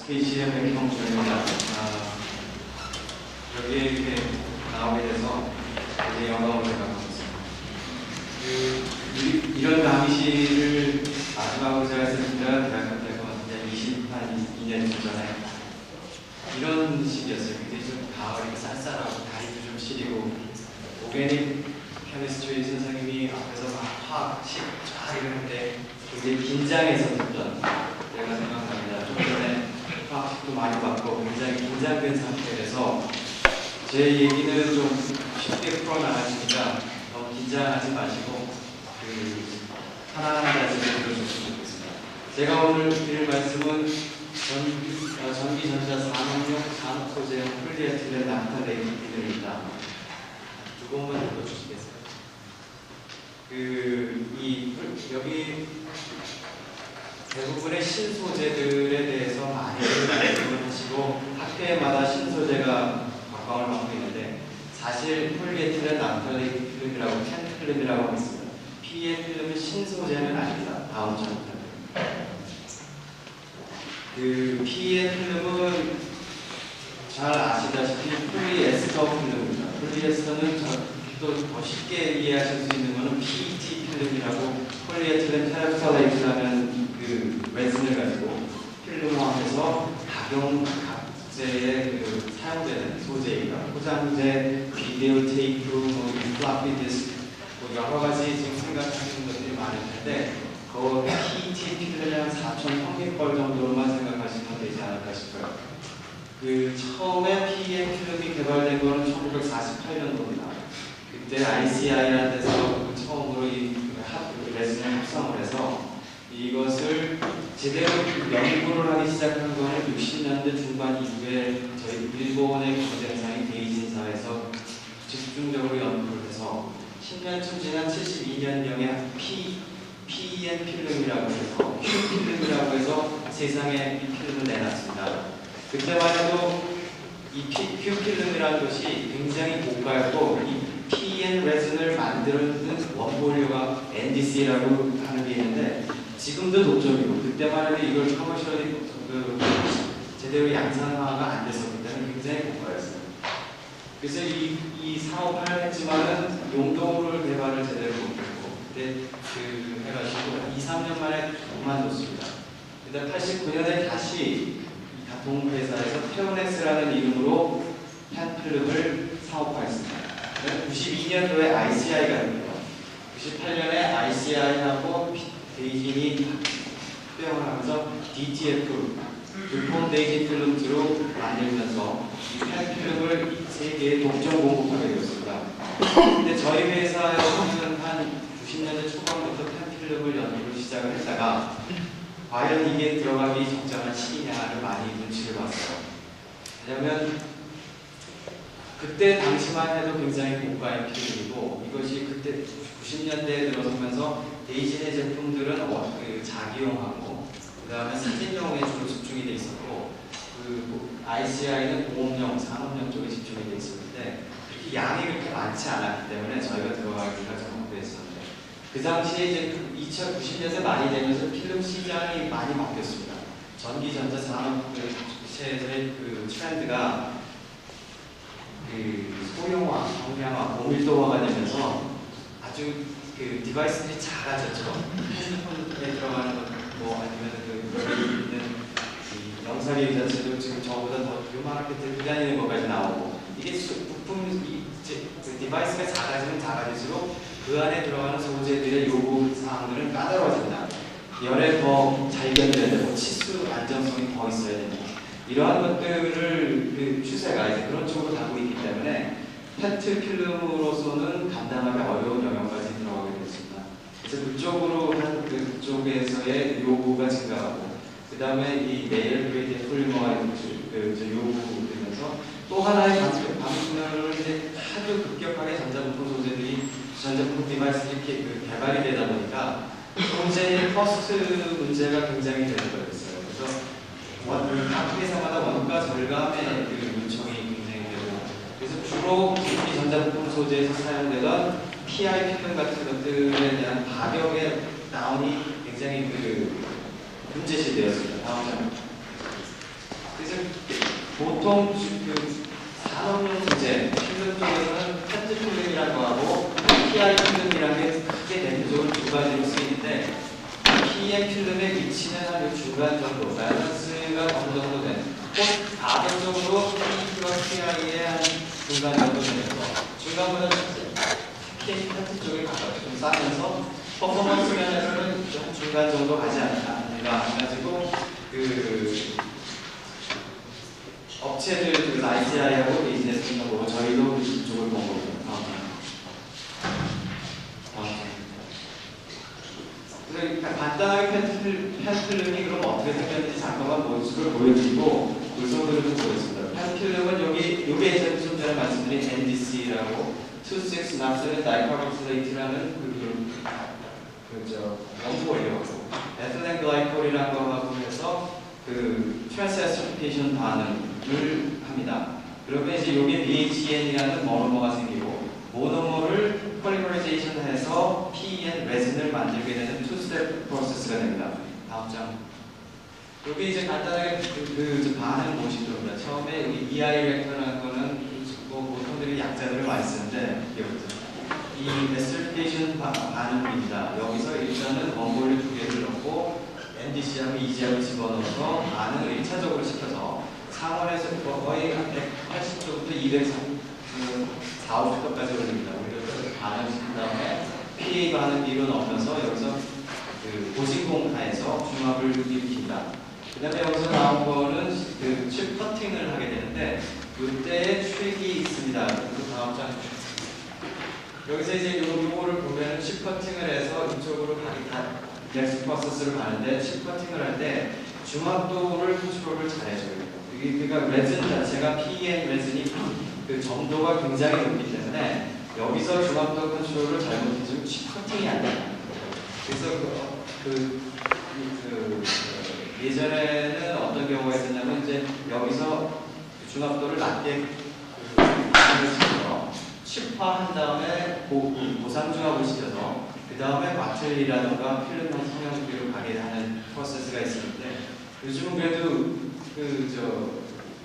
스피치의 백형준입니다. 여기에 이렇게 나오게 돼서 되게 영광을 생각하고 있습니다. 이런 강의실을 마지막으로 제가 했을 때가 대학교 때가 한 22년 전에 이런 식이었어요. 근데 좀 가을이 쌀쌀하고 다리도 좀 시리고 오게닉 케미스트리 선생님이 앞에서 막 화학식 쫙 이러는데 굉장히 긴장해서 듣던 때가 생각납니다. 좀 전에 화학식도 많이 받고 굉장히 긴장된 상태에서 제 얘기는 좀 쉽게 풀어나가시니까 너무 긴장하지 마시고 하나하나 자세히 들어주시면 좋겠습니다. 제가 오늘 드릴 말씀은 전기전자 산업용 산업 소재형 폴리에틸렌 나프타레인입니다. 두 번만 읽어주시겠어요? 여기 대부분의 신소재들에 대해서 많이 말씀을 하시고 학회마다 신소재가 각광을 받고 있는데 사실 폴리에틸렌 나프타레인 필름이라고 캔 필름이라고 하고 있습니다. PE 필름은 신소재는 아닙니다. 다음 장부터. PE 필름은 잘 아시다시피 폴리에스터 필름입니다. 폴리에스터는 또 더 쉽게 이해하실 수 있는 것은 PET 필름이라고 폴리에틸렌 테라프탈레이트라는 레슨을 가지고 필름화해서 각용각재에 사용되는 소재입니다. 포장재, 비디오 테이프, 플라피 디스크 여러 가지 지금 생각하시는 것들이 많을 텐데 그 PET 필름이 한 4,000 평균벌 정도로만 생각하시면 되지 않을까 싶어요. 처음에 PE 필름이 개발된 거는 1948년도입니다. 그때 ICI라는 데서 처음으로 이 레슨을 합성을 해서 이것을 제대로 연구를 하기 시작한 거는 60년대 중반 이후에 저희 일본의 경쟁사인 데이진사에서 집중적으로 연구를 해서 10년쯤 지난 72년경에 PEN 필름이라고 해서 Q 필름이라고 해서 세상에 이 필름을 내놨습니다. 그때만 해도 이 Q 필름이라는 것이 굉장히 고가였고 이 PEN 레슨을 만드는 원보료가 NDC라고 하는 게 있는데 지금도 독점이고 그때만 해도 이걸 커머셜이 제대로 양산화가 안 됐었기 때문에 굉장히 고가였어요. 그래서 이 사업을 했지만은 용도를 개발을 제대로 못했고 그때 해가지고 2, 3년 만에 그만뒀습니다. 근데 89년에 다시 이 같은 회사에서 테오넥스라는 이름으로 펜필름을 사업화했습니다. 92년도에 ICI가 됩니다. 98년에 ICI하고 데이진이 합병을 하면서 DTF, 두폰 데이진 필름즈로 만들면서 이 펜필름을 세계에 독점 공급하게 되었습니다. 근데 저희 회사에서는 한 90년대 초반부터 펜필름을 연구를 시작을 했다가 과연 이게 들어가기 적절한 시기냐를 많이 눈치를 봤어요. 왜냐하면 그때 당시만 해도 굉장히 고가의 필름이고 이것이 그때 90년대에 들어서면서 데이진의 제품들은 자기용하고 그 다음에 사진용에 주로 집중이 돼 있었고 ICI는 공업용, 산업용 쪽에 집중이 돼 있었는데 그렇게 양이 그렇게 많지 않았기 때문에 저희가 들어가기가 좀 어려웠었는데 그 당시에 이제 2090년대 많이 되면서 필름 시장이 많이 바뀌었습니다. 전기전자 산업체의 트렌드가 소형화, 경량화, 고밀도화가 되면서 아주 디바이스들이 작아졌죠. 핸드폰에 들어가는 것, 아니면 여기 있는 영상의 자체도 지금 저보다 더 요만하게 들고 다니는 것까지 나오고 이게 부품 디바이스가 작아질수록 그 안에 들어가는 소재들의 요구 사항들은 까다로워집니다. 열에 더 잘 견뎌야 되고 치수 안정성이 더 있어야 됩니다. 이러한 것들을 추세가 이제 그런 쪽으로 가고 있기 때문에 페트 필름으로서는 감당하기 어려운 영역까지 들어가게 됐습니다. 그래서 그쪽에서의 요구가 증가하고 그 다음에 이 네일 그레이드 폴리머가 요구되면서 또 하나의 방면으로 이제 아주 급격하게 전자부품 소재들이 전자부품 디바이스들이 개발이 되다 보니까 소재의 커스트 문제가 굉장히 되는 거였어요. 그래서 각 회사마다 원가 절감의 요청이 굉장히 되고 그래서 주로 전기 전자부품 소재에서 사용되던 PI 필름 같은 것들에 대한 가격의 다운이 굉장히 문제시 되었습니다. 다음 장. 보통 그 산업용 소재, 필름 쪽에서는 펜트 필름이라고 하고 PI 필름이라는 게 크게 대표적으로 두 가지로 쓰이는데 PM 필름의 위치는 한 중간 정도, 밸런스가 어느 정도 된, 꼭 가격적으로 PE와 PI의 한 중간 정도 되면서 중간보다 PM 펜트 쪽에 가깝게 좀 싸면서 퍼포먼스 면에서는 좀 중간 정도 가지 않나 해가지고 그 업체들 그 ITI하고 비즈니스 보고 저희도 이쪽을 본 거고요. 그러니까 간단하게 펜필름이 그럼 어떻게 생겼는지 잠깐만 모습을 보여드리고 요소들을 좀 보겠습니다. 펜필름은 여기 요게 이제 좀 전에 말씀드린 NDC라고 2,6 naphthalene dicarboxylate라는 원소예요. 에틸렌 글라이콜이라는 거하고 해서 그 트랜스에스터피케이션 반응을 합니다. 그러면 이제 요게 BHN이라는 모노머가 생기고 모노머를 폴리머라이제이션해서 PEN 레진을 만들게 되는 투스텝 프로세스가 됩니다. 다음 장. 여기 이제 간단하게 그 반응 모식입니다. 처음에 여기 EI 렉터라는 거는 뭐 보통들이 약자들을 많이 쓰는데 이 에스터피케이션 반응입니다. 여기서 일단은 원볼륨 두 개를 넣고 NDC하고 EG하고 집어넣어서 반응을 1차적으로 시켜서 상온에서 거의 180도부터 240도까지 올립니다. 그래서 반응을 시킨 다음에 PA 반응 뒤로 넣으면서 여기서 그 보식공타에서 중합을 일으킨다. 그 다음에 여기서 나온 거는 그 칩 커팅을 하게 되는데 이때에 트릭이 있습니다. 그 다음 장. 여기서 이제 요거를 보면 칩 커팅을 해서 이쪽으로 가기 다 넥스 프로세스를 가는데 칩 커팅을 할 때 중합도를 컨트롤을 잘 해줘요. 그러니까 레진 자체가 PEN 레진이 그 점도가 굉장히 높기 때문에 여기서 중합도 컨트롤을 잘못해주면 칩 커팅이 안 돼요. 그래서 예전에는 어떤 경우가 있었냐면 이제 여기서 중합도를 낮게 시켜서 칩화한 다음에 보상중합을 시켜서 그 다음에 마틀이라든가 필름 성형기로 가게 하는 프로세스가 있었는데 요즘은 그래도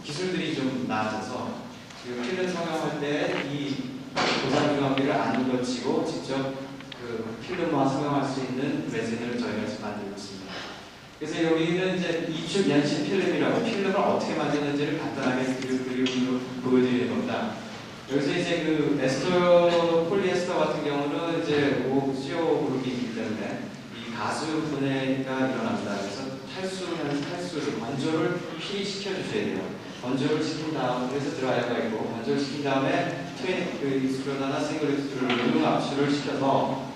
기술들이 좀 나아져서 그 필름 성형할 때 이 보상중합기를 안 거치고 직접 그 필름화 성형할 수 있는 레진을 저희가 지금 만들고 있습니다. 그래서 여기는 이제 이축 연신 필름이라고 필름을 어떻게 만드는지를 간단하게 그림으로 보여드리는 겁니다. 여기서 이제 그 에스터 폴리에스터 같은 경우는 이제 CO 그룹이 있기 때문에 이 가수 분해가 일어납니다. 그래서 탈수를 건조를 피시켜 주셔야 돼요. 건조를 시킨 다음 그래서 드라이어가 있고 건조를 시킨 다음에 트윈 익스트루더나 싱글 익스트루더 압출을 시켜서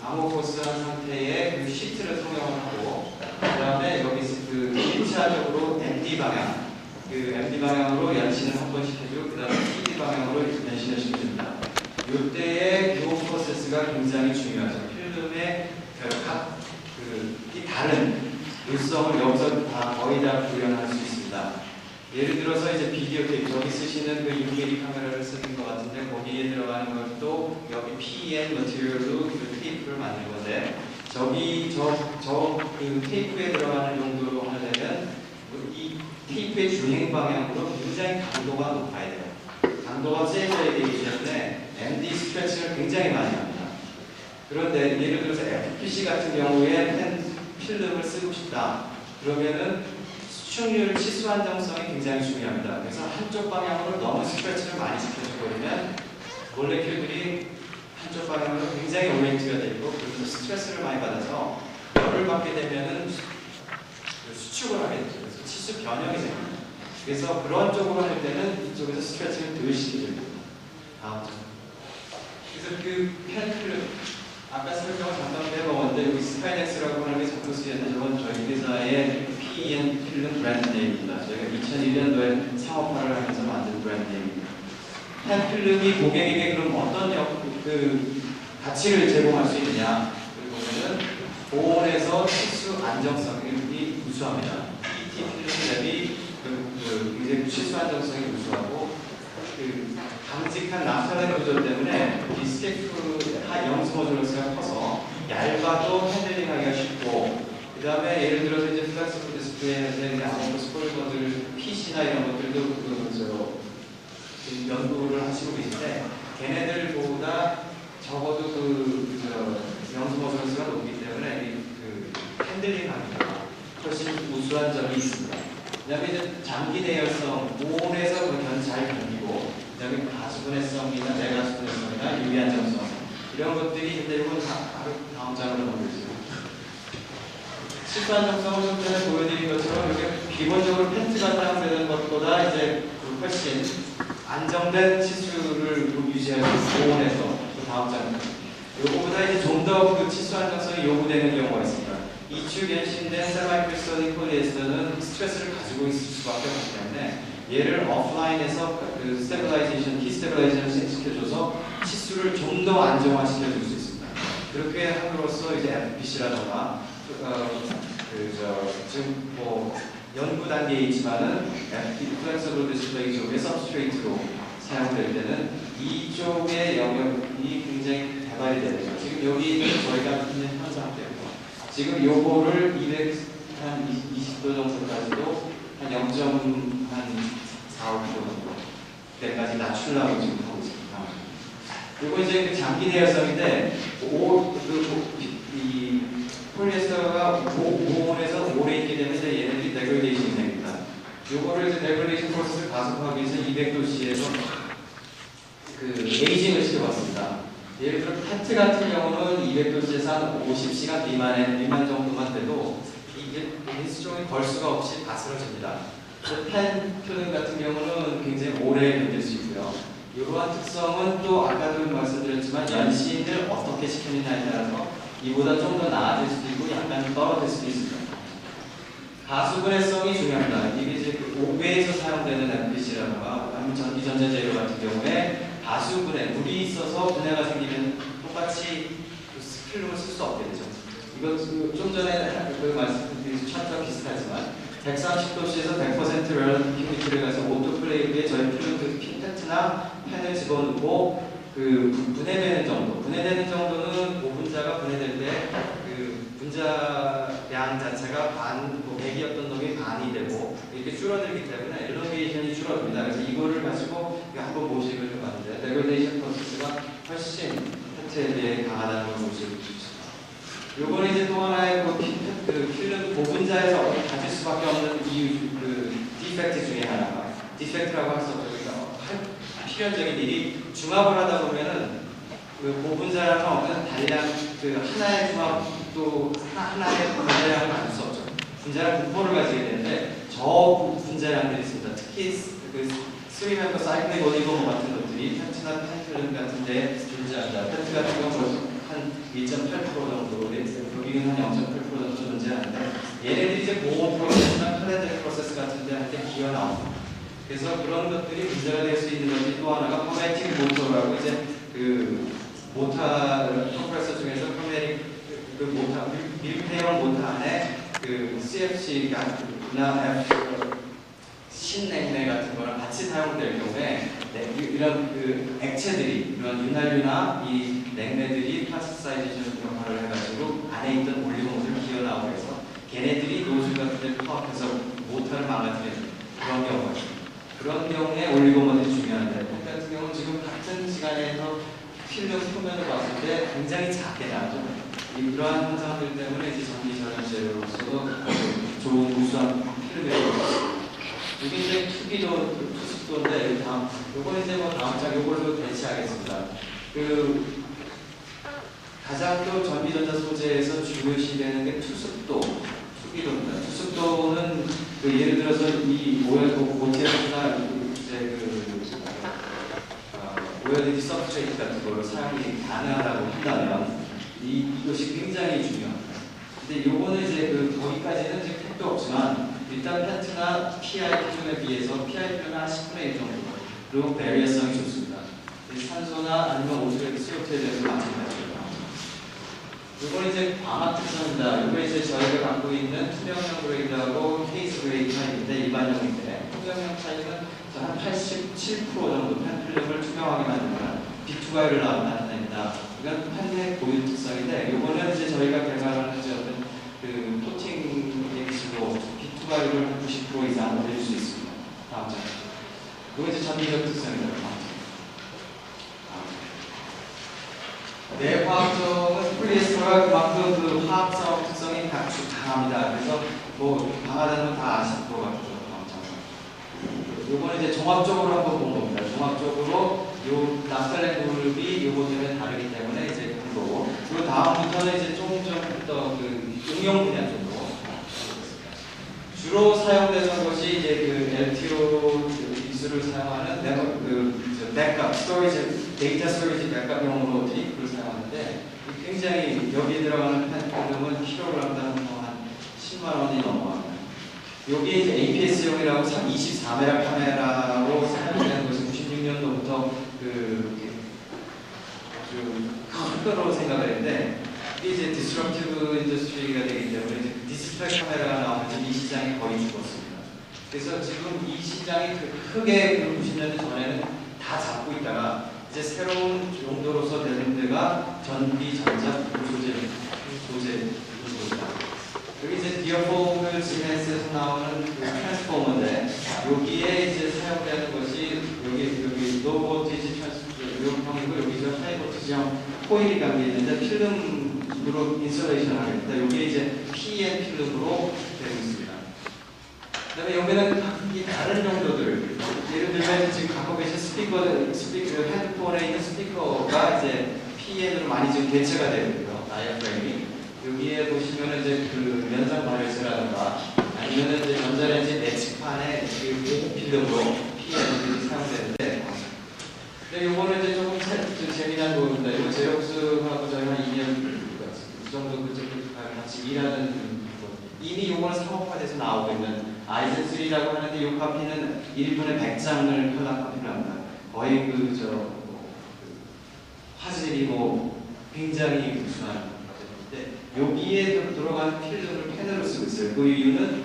아모포스한 상태의 그 시트를 성형을 하고 그 다음에 여기서 그 1차적으로 MD 방향 MD 방향으로 연신을 한 번씩 해주고 그 다음에 PD 방향으로 연신을 시켜줍니다. 이때의 이 프로세스가 굉장히 중요하죠. 필름의 이 다른 물성을 여기서 거의 다 구현할 수 있습니다. 예를 들어서 이제 비디오 테이프 여기 쓰시는 그 6mm 카메라를 쓰는 것 같은데 거기에 들어가는 것도 여기 PEN 머티리얼로 그 테이프를 만든 건데 그 테이프에 들어가는 용도로 하려면 이 테이프의 주행 방향으로 굉장히 강도가 높아야 돼요. 강도가 세져야 되기 때문에 MD 스트레칭을 굉장히 많이 합니다. 그런데 예를 들어서 FPC 같은 경우에 필름을 쓰고 싶다. 그러면은 수축률 치수 안정성이 굉장히 중요합니다. 그래서 한쪽 방향으로 너무 스트레칭을 많이 시켜주거든요. 몰레큘들이 한쪽 방향으로 굉장히 오리엔트가 되고 그래서 스트레스를 많이 받아서 열을 받게 되면은 수축을 하게 되죠. 그래서 치수 변형이 생깁니다. 그래서 그런 쪽으로 할 때는 이쪽에서 스트레칭을 덜 시켜줍니다. 다음 장. 그래서 그 펜필름 아까 설명을 잠깐 빼먹었는데 여기 스카이넥스라고 하는 게 자꾸 쓰이는데 저건 저희 회사의 PEN 필름 브랜드 네임입니다. 저희가 2001년도에 상업화를 하면서 만든 브랜드 네임입니다. 펜 필름이 고객에게 그럼 어떤 가치를 제공할 수 있느냐? 그리고 보면은 보온에서 치수 안정성이 우수합니다. ET 필름 랩이 굉장히 치수 안정성이 우수하고 강직한 납사된 구조 때문에 이 스테이크 영수 모듈러스가 커서 얇아도 핸들링하기가 쉽고 그 다음에 예를 들어서 이제 플렉스블 디스플레이에 아모스 폴리머들 PC나 이런 것들도 연구를 하시고 계신데 걔네들보다 적어도 영수모 선수가 높기 때문에 핸들링 하기가 훨씬 우수한 점이 있습니다. 그 다음에 이제 장기 내열성, 고온에서 잘 견디고, 그 다음에 가수분해성이나 내가수분해성이나 유리 안정성 이런 것들이 있는데 이건 바로 다음 장으로 넘겨주세요. 실수 안정성을 좀 전에 보여드린 것처럼 이렇게 기본적으로 팬트가 사용되는 것보다 이제 훨씬 안정된 치수를 유지하고 고온에서 다음 장입니다. 요거보다 이제 좀 더 그 치수 안정성이 요구되는 경우가 있습니다. 이축 연신된 세마이크리스탈린 폴리에스터는 스트레스를 가지고 있을 수밖에 없기 때문에 얘를 오프라인에서 그 스테빌라이제이션, 키 스테빌라이제이션을 시켜줘서 치수를 좀 더 안정화시켜 줄 수 있습니다. 그렇게 함으로써 이제 FPC라던가 지금 뭐 연구 단계에 있지만은 플렉서블 디스플레이 쪽의 서브스트레이트로 사용될 때는 이쪽의 영역이 굉장히 개발이 되죠. 지금 여기 저희가 있는 현상대로 지금 요거를 220도 정도까지도 한 0.4, 5kg 정도 때까지 낮추려고 지금 하고 있습니다. 그리고 이제 그 장기 내열성인데 이 폴리에스터가 고온에서 오래 있게 되면 이제 얘네들이 데그레이션이 됩니다. 요거를 이제 데그레이션 프로세스를 가속하기 위해서 200도씨에서 그 에이징을 시켜봤습니다. 예를 들어 펜트 같은 경우는 200도씨에서 한 50시간 미만 정도만 돼도 이게 인수종이 걸 수가 없이 바스러집니다. 펜 같은 경우는 굉장히 오래 견딜 수 있고요. 이러한 특성은 또 아까도 말씀드렸지만 연신을 어떻게 시키느냐에 따라서 이보다 좀 더 나아질 수도 있고 약간 떨어질 수도 있습니다. 가수분해성이 중요합니다. 이게 이제 오배에서 사용되는 FPC라든가 아니면 전기전자 재료 같은 경우에 가수분해, 물이 있어서 분해가 생기면 똑같이 필름을 쓸 수 없게 되죠. 이거 좀 전에 그 말씀드린 차트와 비슷하지만 130도씨에서 100% 렐러티브 휴미디티를 가서 오토클레이브에 저희 필름 펜트나 펜을 집어넣고 그 분해되는 정도는 고분자가 분해될 때 그 분자량 자체가 뭐 100이었던 놈이 반이 되고 이렇게 줄어들기 때문에 엘로게이션이 줄어듭니다. 그래서 이거를 가지고 한번 모식을 해봤는데 데그레이션 프로세스가 훨씬 펜트에 비해 강하다는 걸 모식을 주셨습니다. 요거는 이제 또 하나의 그 필름 고분자에서 가질 수밖에 없는 이유, 그 디펙트 중에 하나가 디펙트라고 할 수 없죠. 필연적인 일이 중합을 하다 보면은 그 고분자량과 없는 다리랑 그 하나의 중합도 하나의 분자량을 가질 수 없죠. 분자량 분포를 가지게 되는데 저 분자량들이 있습니다. 특히 그 3멤버 사이클릭 올리고모 같은 것들이 펜트나 펜트름 같은 데 존재한다. 펜트 같은 경우는 한 1.8% 정도, 여기는 한 0.8% 정도 존재하는데 얘네들이 이제 고온 프로세스나 플랜드 프로세스 같은 데 할 때 기어 나옵니다. 그래서 그런 것들이 문제가 될 수 있는 것이 또 하나가 퍼메틱 모터라고 이제 그 모터 컴프레서 중에서 퍼메틱 그 모터 밀폐형 모터 안에 그 CFC나 신냉매 같은 거랑 같이 사용될 경우에 이런 그 액체들이 이런 윤활유나 이 냉매들이 플라스타이제이션 역할을 해가지고 안에 있던 올리고모들을 기어 나오고 해서 걔네들이 노즐 같은 데 파악해서 모터를 망가뜨리는 그런 경우가 있습니다. 그런 경우에 올리고모들이 중요한데 펜 같은 경우는 지금 같은 시간에서 필름 표면을 봤을 때 굉장히 작게 나죠. 이러한 현상들 때문에 이제 전기 절연제로서도 좋은 우수한 필름이 되었습니다. 이게 이제 투기도 투습도인데 다음 요거는 이제 뭐 다음 장 요걸로 대체하겠습니다. 그 가장 또 전기전자 소재에서 중요시되는 게 투습도, 투기도입니다. 투습도는 그 예를 들어서 이 OLED나 이제 OLED 서브스트레이트 같은 거를 사용이 가능하다고 한다면 이것이 굉장히 중요합니다. 근데 요거는 이제 그 거기까지는 지금 택도 없지만 일단 펜트나 PI 필름에 비해서 PI 필름은 한 10분의 1 정도 그리고 배리어성이 좋습니다. 산소나 아니면 오토레이드 CO2에 대해서 마찬가지입니다. 이건 이제 광학 특성입니다. 이거 이제 저희가 갖고 있는 투명형 그레이드하고 케이스 그레이드 차이인데 일반형인데 투명형 차이는 한 87% 정도 펜 필름을 투명하게 만든다. 비투과율을 나타냅니다. 이건 펜의 고유 특성인데 이거는 이제 저희가 개발하는 어떤 그 코팅의 기술로 추가율을 90% 이상 올릴 수 있습니다. 다음 장. 이거 이제 전기적 특성입니다. 내 화학적은 폴리에스터가 그만큼 그 화학성 특성이 강합니다. 그래서 뭐 강하다는 건 다 아실 것 같죠. 요거는 이제 종합적으로 한번 본 겁니다. 종합적으로 요 납달렌 그룹이 요거 때문에 다르기 때문에 이제 본 거고, 그 다음부터는 이제 조금 더 그 응용 분야 쪽으로 주로 사용되는 것이 이제 그 LTO 기술을 사용하는 백업 스토리지, 데이터 스토리지 백업용으로 테이프를 사용하는데, 굉장히 여기에 들어가는 펜필름은 킬로그램당 한 10만 원이 넘어갑니다. 여기 이제 APS-용이라고 24메가 카메라로 사용되는 것이 96년도부터 아주 큰 거로 생각을 했는데, 이게 이제 디스럽티브 인더스트리가 되기 때문에 이제 디스플레이 카메라가 나오면서 이 시장이 거의 죽었습니다. 그래서 지금 이 시장이 크게 90년대 전에는 다 잡고 있다가 이제 새로운 용도로서 되는 데가 전기, 전자, 소재 용도입니다. 여기 이제 디어포크 지멘스에서 나오는 그 트랜스포머인데, 여기에 이제 사용되는 것이 여기 로보티지 트랜스포머형이고, 여기 저 하이보티지형 코일이 감겨 있는데 필름으로 인슐레이션 하겠다. 여기에 이제 PN 필름으로 되고 있습니다. 그다음에 여기는 다른 용도들, 예를 들면 지금 갖고 계신 스피커 핸드폰에 있는 스피커가 이제 PN으로 많이 지금 대체가 되어 있고요. 다이아프램이. 여기에 보시면은 이제 그 연상 발열체라든가 아니면은 이제 전자레인지 내측판에 그 필름으로 PN이 사용되는데, 근데 요거는 이제 조금 재미난 부분입니다. 이거 제록스하고 저희 한 2년 이 정도 같이 일하는 거. 이미 요거는 상업화돼서 나오고 있는 아이젠3라고 하는데, 이 카피는 1분에 100장을 컬러 카피를 합니다. 거의 화질이 뭐 굉장히 우수한. 여기에 들어가는 필름을 펜으로 쓰고 있어요. 그 이유는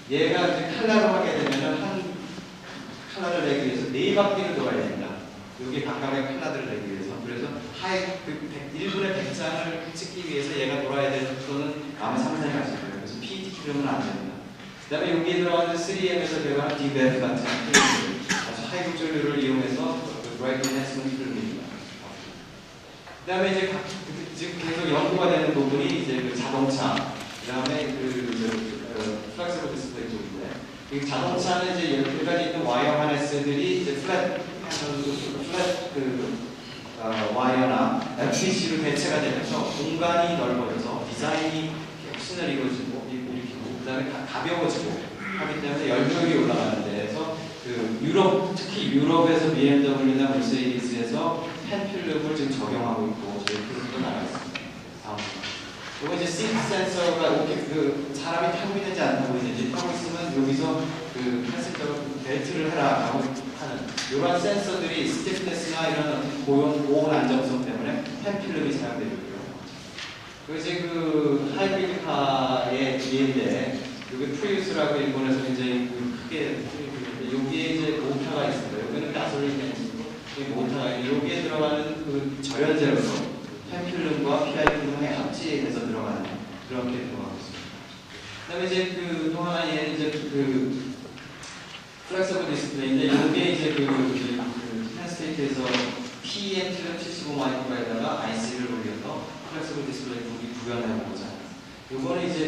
얘가 이제 칼라로 하게 되면 한 칼라를 내기 위해서 4바퀴를 돌아야 됩니다. 여기 각각의 칼라들을 내기 위해서. 그래서 1분에 100장을 찍기 위해서 얘가 돌아야 되는 속도는 아마 상상이 가실 거예요. 그래서 PET 필름은 안 됩니다. 그 다음에 여기에 들어가는 3M에서 개발한 DBF 같은 필름들, 아주 하이 곡절률을 이용해서 브라이트 엔해스먼트 필름입니다. 그 다음에 이제 지금 계속 연구가 되는 부분이 이제 그 자동차, 그 다음에 플렉서블 디스플레이 쪽인데, 이 자동차는 이제 여러 가지 있는 와이어 하네스들이 이제 플랫 와이어나 PC로 대체가 되면서 공간이 넓어져서 디자인이 혁신을 일으키고, 그 다음에 가벼워지고 하기 때문에 열효율이 올라가는 데에서 특히 유럽에서 BMW나 머세디스에서 펜필름을 지금 적용하고 있고, 저희 필름도 나가 있습니다. 다음. 이거 이제 시트 센서가 사람이 타고 있는지 안 타고 있는지, 타고 있으면 여기서 펜슬적으로 벨트를 해라 하고 하는 이런 센서들이 스티프네스나 이런 고온 안정성 때문에 펜필름이 사용되고 있고요. 그리고 이제 하이브리드카의 뒤인데, 여기 프리우스라고 일본에서 굉장히 크게 여기에 이제 모터가 있습니다. 여기는 가솔린 엔진이고, 여기 모터가 있는데, 여기에 들어가는 절연제로서 펜필름과 PI필름의 합치해서 들어가는 그렇게 들어가고 있습니다. 그다음에 이제 또 하나 얘는 이제 플렉서블 디스플레이인데, 여기에 이제 펜스테이트에서 PM 필름 75마이크로에다가 IC를 올려서 플렉서블 디스플레이 구현해보고자 합니다. 요거는 이제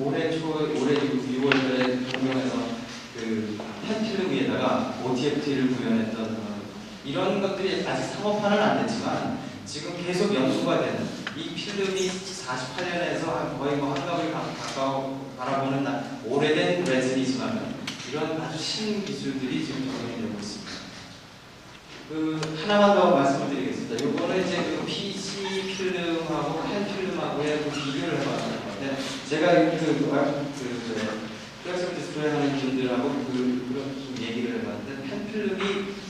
올해 6월달에 동명에서 펜필름 위에다가 OTFT를 구현했던 이런 것들이 아직 상업화는 안 됐지만 지금 계속 연구가 되는, 이 필름이 48년에서 거의 한갑을 가까워 바라보는 오래된 레진이지만 이런 아주 신기술들이 지금 적용이 되고 있습니다. 하나만 더 말씀을 드리겠습니다. 요거는 이제 PC 필름하고 펜 필름하고의 비교를 해봤는 건데, 제가 플렉서블 디스플레이 하는 분들하고 그런 얘기를 해봤는데, 펜 필름이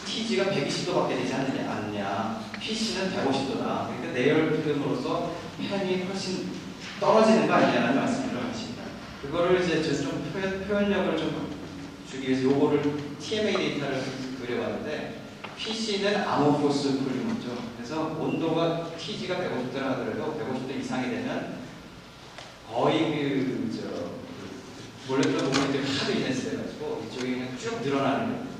TG가 120도밖에 되지 않느냐, PC는 150도다. 그러니까 내열 필름으로서 펜이 훨씬 떨어지는 거 아니냐는 말씀을 하십니다. 그거를 이제 좀 표현력을 좀 주기 위해서 요거를 TMA 데이터를 그려봤는데, PC는 아모포스 폴리머죠. 그래서 온도가 TG가 150도라 하더라도 150도 이상이 되면 거의 몰래카메라 보면 이제 하도 인해서 돼가지고 이쪽이 그냥 쭉 늘어나는 거예요.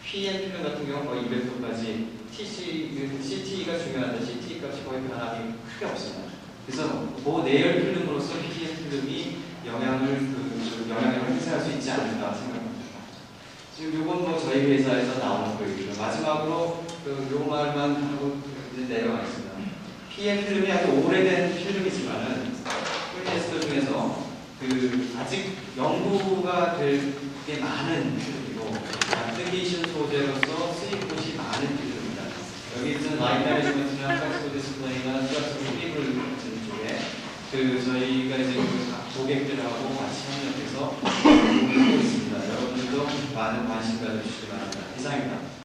PM 필름 같은 경우는 거의 200도까지 CT가 중요한데 CT 값이 거의 변함이 크게 없습니다. 그래서 그 내열 필름으로서 PM 필름이 영향력을 행사할 수 있지 않을까 생각합니다. 지금 요건 뭐 저희 회사에서 나오는 거이고요. 마지막으로 요 말만 하고 이제 내려가겠습니다. PM 필름이 아주 오래된 필름이지만은 폴리에스터 중에서 아직 연구가 될 게 많은 필름이고 application 소재로서 쓰일 곳이 많은 필름입니다. 여기 있는 라인 매니지먼트나 플렉스블 디스플레이나 플렉스블 케이블 같은 쪽에 저희가 이제 고객들하고 같이 협력해서 공부하고 있습니다. 여러분들도 많은 관심 가져주시기 바랍니다. 이상입니다.